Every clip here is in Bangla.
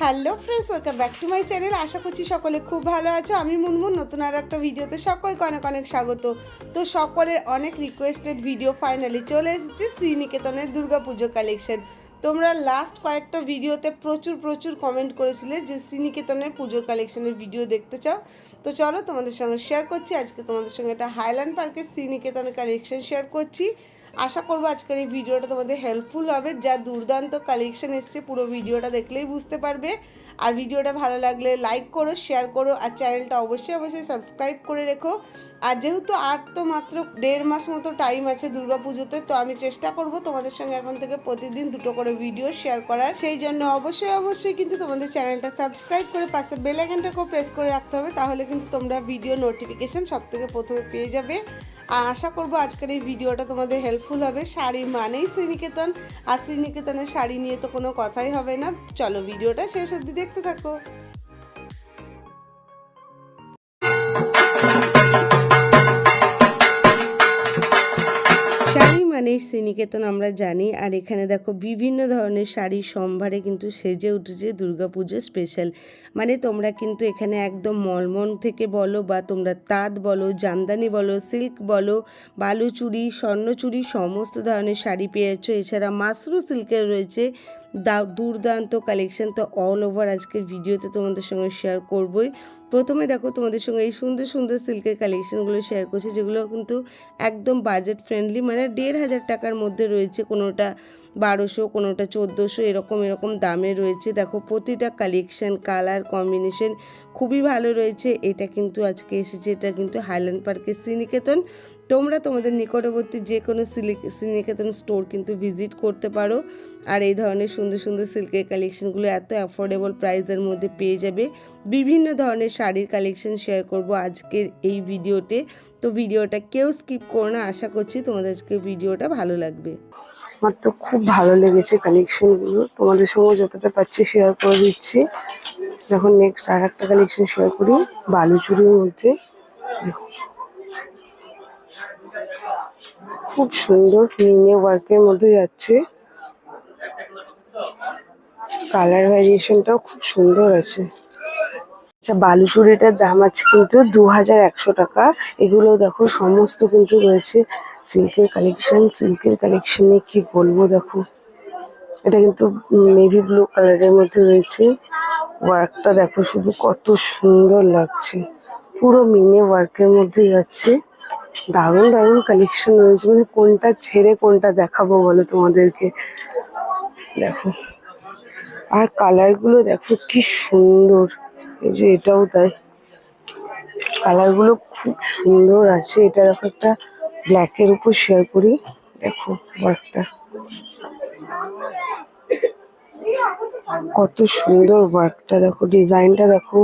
Hello friends, welcome back to my channel. আশা করছি সকলে খুব ভালো আছো। আমি মুনমুন, নতুন আর একটা ভিডিওতে সকলকে অনেক অনেক স্বাগত। তো সকলের অনেক রিকোয়েস্টেড ভিডিও ফাইনালি চলে এসেছে শ্রীনিকেতনের দুর্গাপুজো কালেকশন। তোমরা লাস্ট কয়েকটা ভিডিওতে প্রচুর কমেন্ট করেছিলে যে শ্রীনিকেতনের পুজোর কালেকশনের ভিডিও দেখতে চাও। তো চলো তোমাদের সঙ্গে শেয়ার করছি। আজকে তোমাদের সঙ্গে একটা হাইল্যান্ড পার্কের শ্রীনিকেতনের কালেকশন শেয়ার করছি। আশা করবো আজকের এই ভিডিওটা তোমাদের হেল্পফুল হবে। যা দুর্দান্ত কালেকশন এসছে পুরো ভিডিওটা দেখলেই বুঝতে পারবে। আর ভিডিওটা ভালো লাগলে লাইক করো, শেয়ার করো, আর চ্যানেলটা অবশ্যই সাবস্ক্রাইব করে রেখো। আর যেহেতু আর তো মাত্র 1.5 মাস মতো টাইম আছে দুর্গাপুজোতে, তো আমি চেষ্টা করব তোমাদের সঙ্গে এখন থেকে প্রতিদিন 2টো করে ভিডিও শেয়ার করার। সেই জন্য অবশ্যই কিন্তু তোমাদের চ্যানেলটা সাবস্ক্রাইব করে পাশে বেল আইকনটাকেও প্রেস করে রাখতে হবে, তাহলে কিন্তু তোমরা ভিডিও নোটিফিকেশন সবথেকে প্রথমে পেয়ে যাবে। আর আশা করবো আজকের এই ভিডিওটা তোমাদের হেল্পফুল হবে। শাড়ি মানেই শ্রীনিকেতন, আর শ্রীনিকেতনের শাড়ি নিয়ে তো কোনো কথাই হবে না। চলো ভিডিওটা শেষ অবধি দেখতে থাকো। শাড়ি মানেই শ্রীনিকেতন আমরা জানি। আর এখানে দেখো বিভিন্ন ধরনের শাড়ির সম্ভারে কিন্তু সেজে উঠেছে দুর্গাপুজো স্পেশাল। মানে তোমরা কিন্তু এখানে একদম মলমল থেকে বলো, বা তোমরা তাঁত বলো, জামদানি বলো, সিল্ক বলো, বালুচুরি, স্বর্ণচুরি, সমস্ত ধরনের শাড়ি পেয়ে যাচ্ছ। এছাড়া মাসরু সিল্কের রয়েছে দুর্দান্ত কালেকশন। তো অল ওভার আজকের ভিডিওতে তোমাদের সঙ্গে শেয়ার করবই। প্রথমে দেখো তোমাদের সঙ্গে এই সুন্দর সিল্কের কালেকশনগুলো শেয়ার করছি, যেগুলো কিন্তু একদম বাজেট ফ্রেন্ডলি, মানে 1,500 টাকার মধ্যে রয়েছে। কোনোটা 1200, কোনোটা 1400, এরকম দামে রয়েছে। দেখো প্রতিটা কালেকশন, কালার কম্বিনেশন খুবই ভালো রয়েছে। এটা কিন্তু আজকে এসেছে, এটা কিন্তু হাইল্যান্ড পার্কের শ্রীনিকেতন। তোমরা তোমাদের নিকটবর্তী যে কোনো শ্রীনিকেতন স্টোর কিন্তু ভিজিট করতে পারো। আর এই ধরনের সুন্দর সিল্কের কালেকশনগুলো এত অ্যাফোর্ডেবল প্রাইসের মধ্যে পেয়ে যাবে। বিভিন্ন ধরনের শাড়ির কালেকশন শেয়ার করব আজকের এই ভিডিওতে। তো ভিডিওটা কেউ স্কিপ করো না। আশা করছি তোমাদের আজকের ভিডিওটা ভালো লাগবে। আমার তো খুব ভালো লেগেছে কালেকশনগুলো, তোমাদের সঙ্গে যতটা পাচ্ছি শেয়ার করে দিচ্ছি। যখন নেক্সট আর একটা কালেকশন শেয়ার করি বালুচুরির মধ্যে। খুব সুন্দর মিনে ওয়ার্কের মধ্যে যাচ্ছে, কালার ভ্যারিয়েশনটাও খুব সুন্দর আছে। আচ্ছা, বালুচুরিটার দাম আছে কিন্তু 2100 টাকা। এগুলো দেখো সমস্ত কিন্তু রয়েছে সিল্কের কালেকশন। সিল্কের কালেকশনে কি বলবো, দেখো এটা কিন্তু নেভি ব্লু কালারের মধ্যে রয়েছে। ওয়ার্কটা দেখো শুধু কত সুন্দর লাগছে, পুরো মিনে ওয়ার্কের মধ্যে যাচ্ছে। দারুণ কালেকশন রয়েছে, মানে কোনটা ছেড়ে কোনটা দেখাবো বলো তোমাদেরকে। দেখো আর কালারগুলো দেখো কি সুন্দর, এই যে এটাও তাই, কালারগুলো খুব সুন্দর আছে। এটা দেখো একটা ব্ল্যাকের উপর শেয়ার করি, দেখো ওয়ার্কটা কত সুন্দর। ওয়ার্কটা দেখো, ডিজাইনটা দেখো,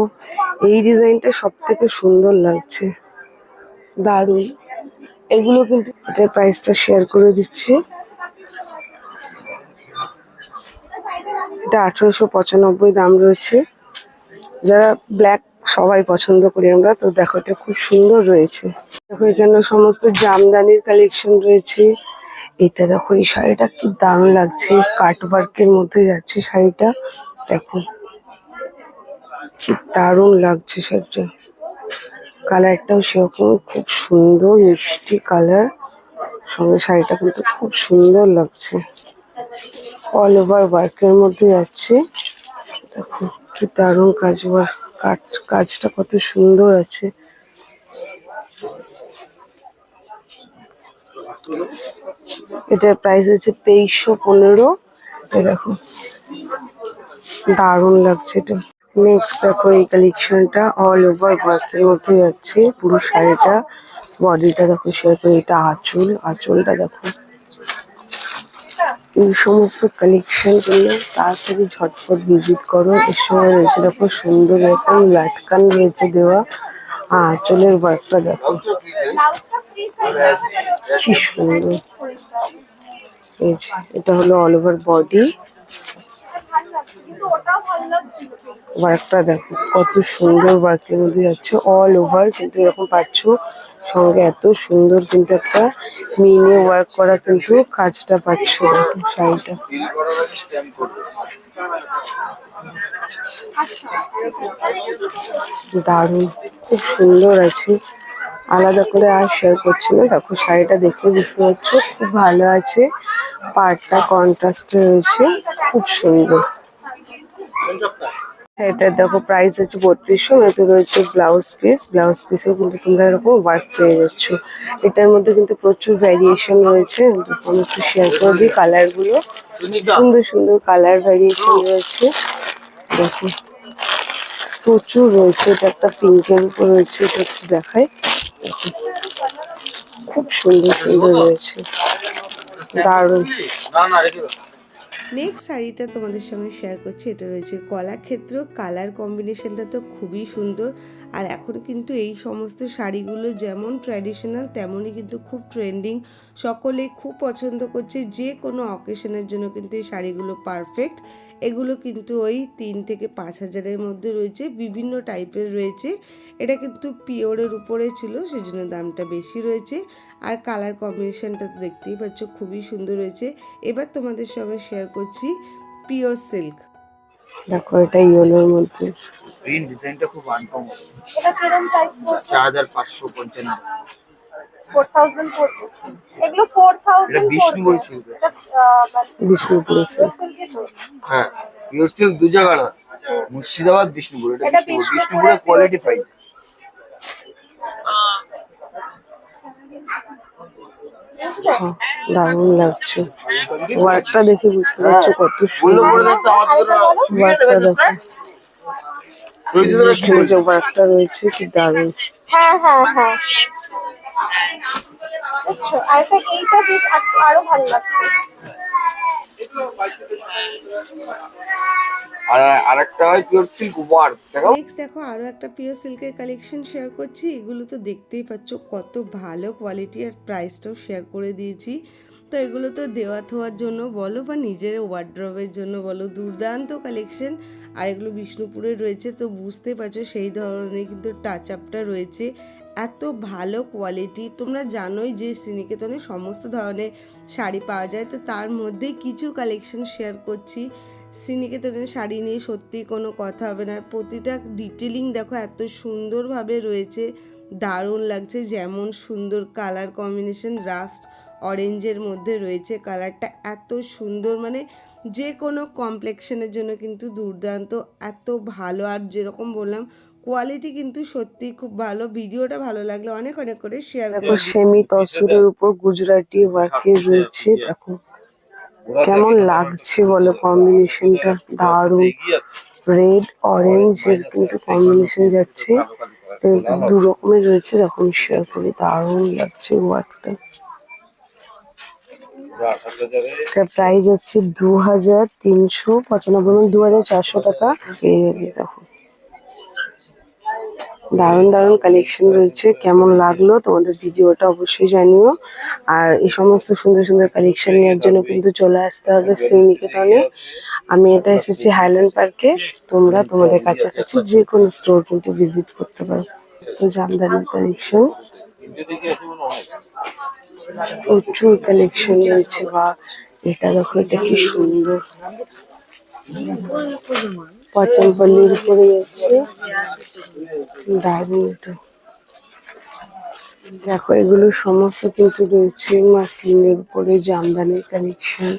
এই ডিজাইনটা সব থেকে সুন্দর লাগছে, দারুণ। এগুলো কিন্তু এটার প্রাইসটা শেয়ার করে দিচ্ছি। এটা 1895 দাম রয়েছে। যারা ব্ল্যাক সবাই পছন্দ করি আমরা, তো দেখো এটা খুব সুন্দর রয়েছে। দেখো এখানে সমস্ত জামদানির কালেকশন রয়েছে। এটা দেখো, এই শাড়িটা কি দারুণ লাগছে, কাট ওয়ার্কের মধ্যে যাচ্ছে শাড়িটা। দেখো কি দারুণ লাগছে শাড়িটা, কালারটাও সেরকম খুব সুন্দর মিষ্টি কালার, সঙ্গে শাড়িটা কিন্তু খুব সুন্দর লাগছে। অল ওভার ওয়ার্কের মধ্যে যাচ্ছে, দেখো কি দারুণ কাজ, কাজটা কত সুন্দর আছে। এটার প্রাইস আছে 2315। দেখো দারুণ লাগছে এটা। নেক্সট দেখো এই কালেকশনটা অল ওভার ওয়ার্কের মধ্যে যাচ্ছে পুরো শাড়িটা। বডিটা দেখো শেয়ার করে, এটা আঁচলটা দেখো। এই সমস্ত কালেকশন গুলো তাড়াতাড়ি ঝটপট ভিজিট করো। এর সময় রয়েছে দেখো সুন্দর এরকম লাটকান রয়েছে দেওয়া। আঁচলের ওয়ার্কটা দেখো কি সুন্দর। এই যে এটা হলো অল ওভার বডি, ওয়ার্কটা দেখো কত সুন্দর ওয়ার্কের মধ্যে যাচ্ছে। অল ওভার কিন্তু এরকম পাচ্ছ সঙ্গে এত সুন্দর কিন্তু একটা মিনে ওয়ার্ক করা কিন্তু কাজটা পাচ্ছ দেখো শাড়িটা। দারুণ, খুব সুন্দর আছে। আলাদা করে আর শেয়ার করছি না, দেখো শাড়িটা দেখে বুঝতে পারছো খুব ভালো আছে। পাড়টা কন্ট্রাস্টে রয়েছে, খুব সুন্দর। এটা দেখো প্রাইস আছে 3200। এতে রয়েছে ব্লাউজ পিস, ব্লাউজ পিসেও কিন্তু তোমরা এরকম ওয়ার্ক পেয়ে যাচ্ছ। এটার মধ্যে কিন্তু প্রচুর ভ্যারিয়েশন রয়েছে, আমি একটু শেয়ার করে দিই কালার গুলো। সুন্দর সুন্দর কালার ভ্যারিয়েশন রয়েছে, দেখো প্রচুর রয়েছে। এটা একটা পিঙ্কের উপর রয়েছে, এটা একটু দেখায়, দেখো খুব সুন্দর সুন্দর রয়েছে, দারুণ। নেক্সট শাড়িটা তোমাদের সঙ্গে শেয়ার করছি, এটা রয়েছে কলাক্ষেত্র। কালার কম্বিনেশনটা তো খুবই সুন্দর। আর এখন কিন্তু এই সমস্ত শাড়িগুলো যেমন ট্র্যাডিশনাল তেমনই কিন্তু খুব ট্রেন্ডিং, সকলেই খুব পছন্দ করছে। যে কোনো অকেশনের জন্য কিন্তু এই শাড়িগুলো পারফেক্ট। এগুলো কিন্তু ওই 3 থেকে 5,000-এর মধ্যে রয়েছে, বিভিন্ন টাইপের রয়েছে। এটা কিন্তু পিওরের উপরে ছিল, সেজন্য দামটা বেশি রয়েছে। আর কালার কম্বিনেশনটা তো দেখতেই পাচ্ছ খুবই সুন্দর রয়েছে। এবার তোমাদের সঙ্গে শেয়ার করছি পিওর সিল্ক। দেখো এটা ইয়েলোর মধ্যে, গ্রিন ডিজাইনটা খুব আনকমন। এটা কিরকম প্রাইস পড়ছে? 4595। 4000 পড়বে। এগুলো 4000 এটা বিষ্ণুপুরি সিল্ক। এটা বিষ্ণুপুরে সিল্ক। সিল্কের তো। হ্যাঁ, পিওর সিল্ক দু জায়গার হয়, মুর্শিদাবাদ বিষ্ণুপুর। এটা এটা বিষ্ণুপুর, বিষ্ণুপুরে বিষ্ণুপুরে কোয়ালিটি পাই। হ্যাঁ, দারুণ লাগছে। ওয়ার্কটা দেখে বুঝতে পারছো কত বললো সুন্দর। করে দেখতে আমাদের ওয়ার্কটা দেখো, এখানে যে ওয়ার্কটা রয়েছে কি দারুণ। হ্যাঁ হ্যাঁ হ্যাঁ। বুঝছো? আর এটা এইটা বেশ আরো ভালো লাগছে। আর আরেকটা হয় পিওর সিল্ক ওয়ার্ক, দেখো। নেক্সট দেখো আরও একটা পিওর সিল্কের কালেকশন শেয়ার করছি। এগুলো তো দেখতেই পাচ্ছ কত ভালো কোয়ালিটি, আর প্রাইসটাও শেয়ার করে দিয়েছি। তো এগুলো তো দেওয়া থোয়ার জন্য বলো বা নিজের ওয়ার্ড্রবের জন্য বলো, দুর্দান্ত কালেকশন। আর এগুলো বিষ্ণুপুরে রয়েছে, তো বুঝতে পারছো সেই ধরনের কিন্তু টাচ আপটা রয়েছে। এত ভালো কোয়ালিটি, তোমরা জানোই যে শ্রীনিকেতনে সমস্ত ধরনের শাড়ি পাওয়া যায়, তো তার মধ্যেই কিছু কালেকশন শেয়ার করছি। শ্রীনিকেতনের শাড়ি নিয়ে সত্যি কোনো কথা হবে না। প্রতিটা ডিটেলিং দেখো এত সুন্দরভাবে রয়েছে, দারুণ লাগছে। যেমন সুন্দর কালার কম্বিনেশন, রাস্ট অরেঞ্জের মধ্যে রয়েছে, কালারটা এত সুন্দর, মানে যে কোনো কমপ্লেক্সনের জন্য কিন্তু দুর্দান্ত, এত ভালো। আর যেরকম বললাম কোয়ালিটি কিন্তু সত্যি খুব ভালো। ভিডিওটা ভালো লাগলে অনেক অনেক করে শেয়ার দেখো করে দিও। সেমি তসরের উপর গুজরাটি ওয়ার্কে রয়েছে, দেখো কেমন লাগছে বলো কম্বিনেশনটা, দারুণ। রেড অরেঞ্জ এর কিন্তু কম্বিনেশন যাচ্ছে, কিন্তু দু রকমের রয়েছে, দেখো আমি শেয়ার করি, দারুণ লাগছে ওয়ার্কটা। এটার প্রাইস হচ্ছে 2395, মানে 2400 টাকা পেয়ে যাবে। দেখো দারুণ দারুণ কালেকশন রয়েছে। কেমন লাগলো তোমাদের ভিডিওটা অবশ্যই জানিও। আর এই সমস্ত সুন্দর সুন্দর কালেকশন নেওয়ার জন্য কিন্তু চলে আসতে হবে শ্রীনিকেতনে। আমি এটা এসেছি হাইল্যান্ড পার্কে, তোমরা তোমাদের কাছাকাছি যে কোনো স্টোর কিন্তু ভিজিট করতে পারো। তো জামদানির কালেকশন, প্রচুর কালেকশন রয়েছে। বা এটা দেখো, এটা কি সুন্দর, পচনপল্লির উপরে যাচ্ছে, দারুণ। এটা দেখো এগুলো সমস্ত কিন্তু রয়েছে মাসলিনের উপরে, জামদানির কালেকশন।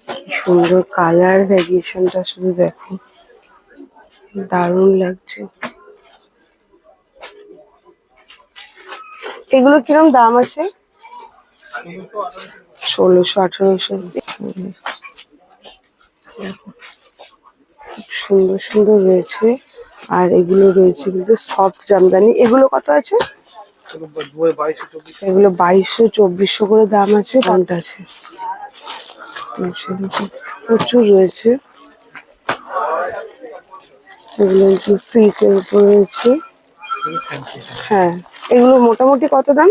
কি সুন্দর কালার ভ্যারিয়েশনটা শুধু দেখো, দারুণ লাগছে। এগুলো কিরম দাম আছে? 1600-1800। খুব সুন্দর সুন্দর রয়েছে। আর এগুলো রয়েছে কিন্তু সফট জামদানি। এগুলো কত আছে? এগুলো 2200-2400 করে দাম আছে, দামটা আছে। প্রচুর রয়েছে। এগুলো একটু সিল্কের উপর রয়েছে। হ্যাঁ, এগুলো মোটামুটি কত দাম?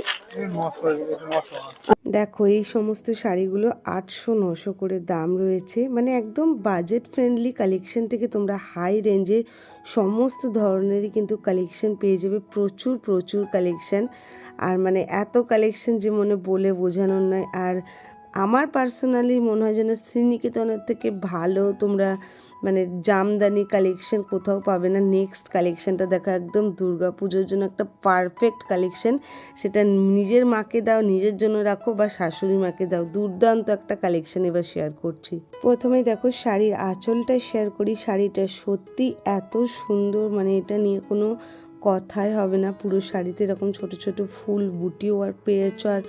দেখো এই সমস্ত শাড়িগুলো 800-900 করে দাম রয়েছে, মানে একদম বাজেট ফ্রেন্ডলি কালেকশন থেকে তোমরা হাই রেঞ্জে সমস্ত ধরনেরই কিন্তু কালেকশন পেয়ে যাবে, প্রচুর প্রচুর কালেকশন। আর মানে এত কালেকশন যে মনে বলে বোঝানোর নয়। আর আমার পার্সোনালি মনে হয় যেন শ্রীনিকেতনের থেকে ভালো তোমরা মানে জামদানি কালেকশন কোথাও পাবে না। নেক্সট কালেকশনটা দেখো, একদম দুর্গা পুজোর জন্য একটা পারফেক্ট কালেকশন। সেটা নিজের মাকে দাও, নিজের জন্য রাখো, বা শাশুড়ি মাকে দাও, দুর্দান্ত একটা কালেকশন এবার শেয়ার করছি। প্রথমেই দেখো শাড়ির আঁচলটা শেয়ার করি। শাড়িটা সত্যি এত সুন্দর, মানে এটা নিয়ে কোনো কথাই হবে না। পুরো শাড়িতে এরকম ছোট ছোট ফুল বুটি ওয়ার্ক পেয়েছ, আর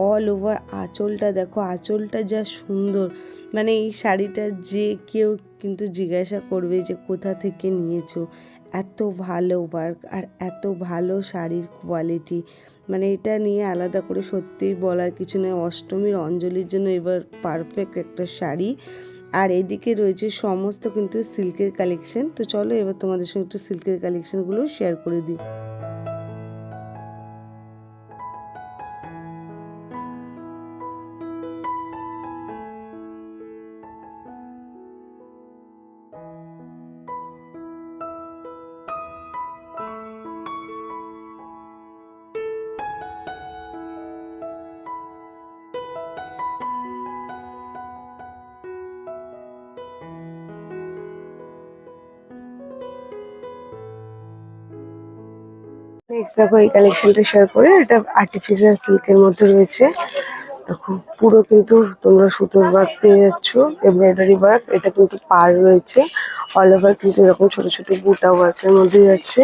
অল ওভার আঁচলটা দেখো, আঁচলটা যা সুন্দর। মানে এই শাড়িটা যে কেউ কিন্তু জিজ্ঞাসা করবে যে কোথা থেকে নিয়েছো। এত ভালো ওয়ার্ক আর এত ভালো শাড়ির কোয়ালিটি, মানে এটা নিয়ে আলাদা করে সত্যিই বলার কিছু নয়। অষ্টমীর অঞ্জলির জন্য এবার পারফেক্ট একটা শাড়ি। আর এদিকে রয়েছে সমস্ত কিন্তু সিল্কের কালেকশন। তো চলো এবার তোমাদের সঙ্গে একটু সিল্কের কালেকশনগুলো শেয়ার করে দিই। নেক্সট দেখো এই কালেকশনটা শেয়ার করে, এটা আর্টিফিশিয়াল সিল্কের মধ্যে রয়েছে। দেখো পুরো কিন্তু তোমরা সুতোর ওয়ার্ক পেয়ে যাচ্ছ, এমব্রয়ডারি ওয়ার্ক। এটা কিন্তু পার রয়েছে, অল ওভার কিন্তু এরকম ছোট ছোট বুটা ওয়ার্কের মধ্যে যাচ্ছে।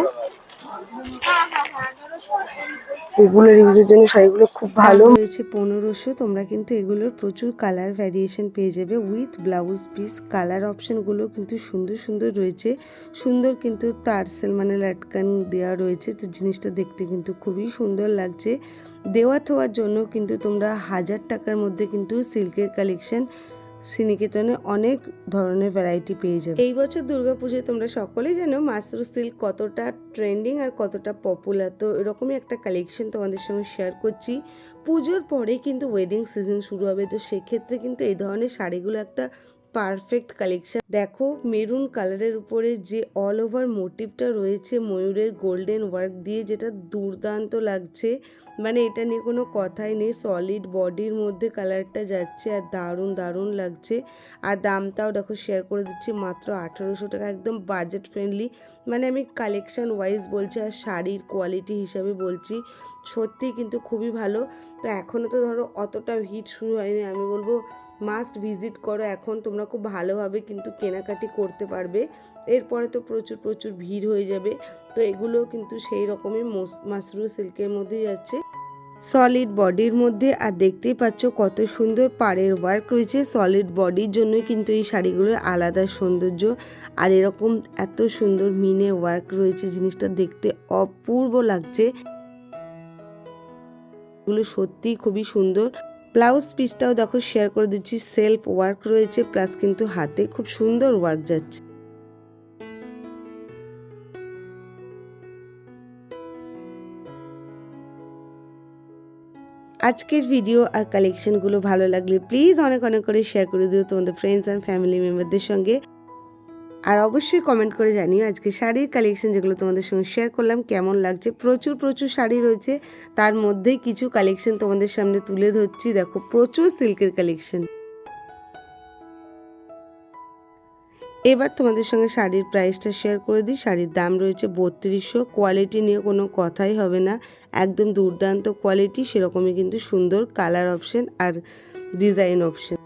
রেগুলার ইউজের জন্য শাড়িগুলো খুব ভালো। রয়েছে 1500। তোমরা কিন্তু এগুলোর প্রচুর কালার ভ্যারিয়েশন পেয়ে যাবে উইথ ব্লাউজ পিস। কালার অপশনগুলো কিন্তু সুন্দর সুন্দর রয়েছে, সুন্দর কিন্তু টার্সেল মানে লাটকান দেওয়া রয়েছে। তো জিনিসটা দেখতে কিন্তু খুবই সুন্দর লাগছে। দেওয়া থোয়ার জন্য কিন্তু তোমরা 1000 টাকার মধ্যে কিন্তু সিল্কের কালেকশন শ্রীনিকেতনে অনেক ধরনের ভ্যারাইটি পেয়ে যাবে। এই বছর দুর্গাপুজোয় তোমরা সকলেই জানো মাসরু সিল্ক কতটা ট্রেন্ডিং আর কতটা পপুলার। তো এরকমই একটা কালেকশন তোমাদের সঙ্গে শেয়ার করছি। পুজোর পরে কিন্তু ওয়েডিং সিজন শুরু হবে, তো সেক্ষেত্রে কিন্তু এই ধরনের শাড়িগুলো একটা পারফেক্ট কালেকশন। দেখো মেরুন কালারের উপরে যে অল ওভার মোটিভটা রয়েছে ময়ূরের গোল্ডেন ওয়ার্ক দিয়ে, যেটা দুর্দান্ত লাগছে। মানে এটা নিয়ে কোনো কথাই নেই। সলিড বডির মধ্যে কালারটা যাচ্ছে আর দারুণ দারুণ লাগছে। আর দামটাও দেখো শেয়ার করে দিচ্ছি, মাত্র 1800 টাকা, একদম বাজেট ফ্রেন্ডলি। মানে আমি কালেকশন ওয়াইজ বলছি আর শাড়ির কোয়ালিটি হিসাবে বলছি, সত্যি কিন্তু খুবই ভালো। তো এখনও তো ধরো অতটা হিট শুরু হয়নি, আমি বলবো মাস্ট ভিজিট করো। এখন তোমরা খুব ভালোভাবে কিন্তু কেনাকাটি করতে পারবে। এরপরে তো প্রচুর প্রচুর ভিড় হয়ে যাবে। তো এগুলো কিন্তু সেই রকমই মাসরু সিল্কের মধ্যে যাচ্ছে, সলিড বডির মধ্যে। আর দেখতেই পাচ্ছ কত সুন্দর পাড়ের ওয়ার্ক রয়েছে। সলিড বডির জন্যই কিন্তু এই শাড়িগুলোর আলাদা সৌন্দর্য। আর এরকম এত সুন্দর মিনে ওয়ার্ক রয়েছে, জিনিসটা দেখতে অপূর্ব লাগছে। এগুলো সত্যিই খুবই সুন্দর। ব্লাউজ পিসটাও দেখো শেয়ার করে দিচ্ছি, সেলফ ওয়ার্ক রয়েছে, প্লাস কিন্তু হাতে খুব সুন্দর ওয়ার্ক যাচ্ছে। আজকের ভিডিও আর কালেকশনগুলো ভালো লাগলে প্লিজ অনেক অনেক করে শেয়ার করে দিও তোমাদের ফ্রেন্ডস অ্যান্ড ফ্যামিলি মেম্বারদের সঙ্গে। আর অবশ্যই কমেন্ট করে জানিও আজকে শাড়ির কালেকশন যেগুলো তোমাদের সঙ্গে শেয়ার করলাম কেমন লাগছে। প্রচুর প্রচুর শাড়ি রয়েছে, তার মধ্যেই কিছু কালেকশন তোমাদের সামনে তুলে ধরছি। দেখো প্রচুর সিল্কের কালেকশন। এবার তোমাদের সঙ্গে শাড়ির প্রাইসটা শেয়ার করে দিই। শাড়ির দাম রয়েছে 3200। কোয়ালিটি নিয়ে কোনো কথাই হবে না, একদম দুর্দান্ত কোয়ালিটি। সেরকমই কিন্তু সুন্দর কালার অপশন আর ডিজাইন অপশন।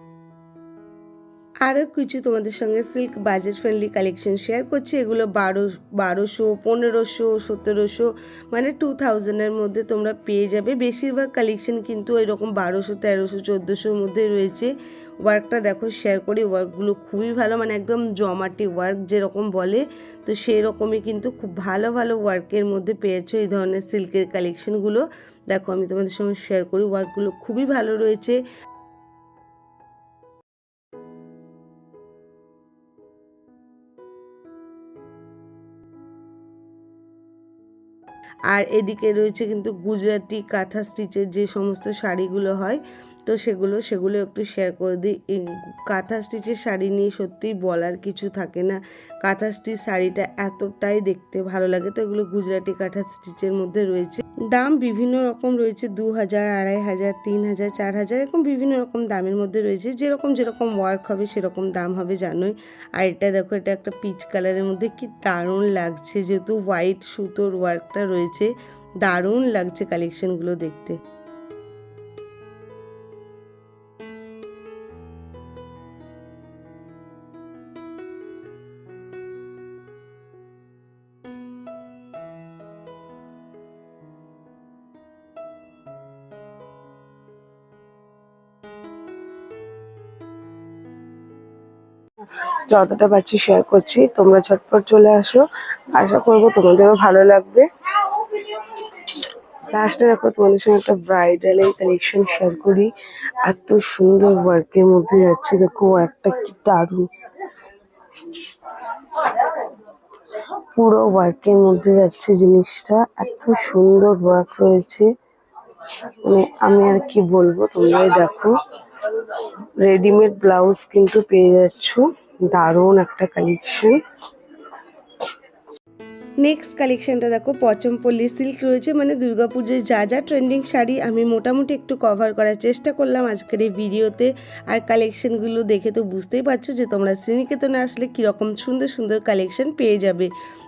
আরও কিছু তোমাদের সঙ্গে silk budget friendly collection share করছি। এগুলো 1200, 1500, 1700 মানে 2000-এর মধ্যে তোমরা পেয়ে যাবে। বেশিরভাগ কালেকশন কিন্তু এরকম 1200, 1300, 1400-র মধ্যে রয়েছে। ওয়ার্কটা দেখো শেয়ার করি, ওয়ার্কগুলো খুবই ভালো, মানে একদম জমাটি ওয়ার্ক যেরকম বলে, তো সেই রকমই কিন্তু খুব ভালো ভালো ওয়ার্কের মধ্যে পেয়েছো এই ধরনের সিল্কের কালেকশনগুলো। দেখো আমি তোমাদের সঙ্গে শেয়ার করি, ওয়ার্কগুলো খুবই ভালো রয়েছে। আর এদিকে রয়েছে কিন্তু গুজরাটি কাঁথা স্টিচের যে সমস্ত শাড়িগুলো হয়, তো সেগুলো একটু শেয়ার করে দিই। এই কাঁথা স্টিচের শাড়ি নিয়ে সত্যিই বলার কিছু থাকে না। কাঁথা স্টিচ শাড়িটা এতটাই দেখতে ভালো লাগে। তো এগুলো গুজরাটি কাঁথা স্টিচের মধ্যে রয়েছে। দাম বিভিন্ন রকম রয়েছে, 2000, 2500, 3000, 4000 এরকম বিভিন্ন রকম দামের মধ্যে রয়েছে। যেরকম ওয়ার্ক হবে সেরকম দাম হবে জানোই। আর এটা দেখো, এটা একটা পিচ কালারের মধ্যে কি দারুণ লাগছে, যেহেতু হোয়াইট সুতোর ওয়ার্কটা রয়েছে, দারুণ লাগছে কালেকশনগুলো দেখতে। যতটা পাচ্ছি শেয়ার করছি, তোমরা ঝটপট চলে আসো, আশা করবো তোমাদেরও ভালো লাগবে। লাস্টে দেখো তোমাদের সঙ্গে একটা ব্রাইডাল এর কালেকশন শেয়ার করি। এত সুন্দর ওয়ার্কের মধ্যে যাচ্ছে, দেখো ওয়ার্কটা কি দারুণ, পুরো ওয়ার্কের মধ্যে যাচ্ছে জিনিসটা, এত সুন্দর ওয়ার্ক রয়েছে, মানে আমি আর কি বলবো, তোমরাই দেখো। রেডিমেড ব্লাউজ কিন্তু পেয়ে যাচ্ছ, দারুণ একটা কালেকশন। নেক্সট কালেকশনটা দেখো, পচমপল্লী সিল্ক রয়েছে। মানে দুর্গাপুজোয় যা যা ট্রেন্ডিং শাড়ি আমি মোটামুটি একটু কভার করার চেষ্টা করলাম আজকের এই ভিডিওতে। আর কালেকশনগুলো দেখে তো বুঝতেই পারছো যে তোমরা শ্রীনিকেতনে আসলে কীরকম সুন্দর সুন্দর কালেকশন পেয়ে যাবে।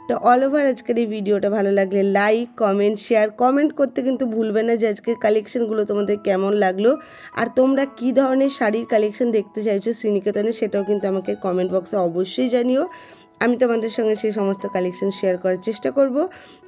তো অল ওভার আজকের এই ভিডিওটা ভালো লাগলে লাইক, কমেন্ট, শেয়ার, কমেন্ট করতে কিন্তু ভুলবে না যে আজকের কালেকশনগুলো তোমাদের কেমন লাগলো। আর তোমরা কী ধরনের শাড়ির কালেকশন দেখতে চাইছো শ্রীনিকেতনে, সেটাও কিন্তু আমাকে কমেন্ট বক্সে অবশ্যই জানিও। আমি তোমাদের সঙ্গে সেই সমস্ত কালেকশন শেয়ার করার চেষ্টা করব।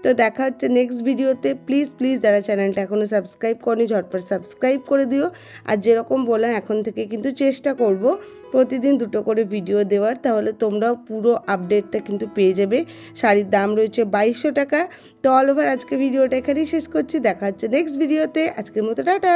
তো দেখা হচ্ছে নেক্সট ভিডিওতে। প্লিজ যারা চ্যানেলটা এখনও সাবস্ক্রাইব করনি ঝটপট সাবস্ক্রাইব করে দিও। আর যেরকম বললাম এখন থেকে কিন্তু চেষ্টা করব প্রতিদিন 2টো করে ভিডিও দেওয়ার, তাহলে তোমরাও পুরো আপডেটটা কিন্তু পেয়ে যাবে। শাড়ির দাম রয়েছে 2200 টাকা। তো অল ওভার আজকে ভিডিওটা এখানেই শেষ করছি, দেখা হচ্ছে নেক্সট ভিডিওতে। আজকের মতো টাটা।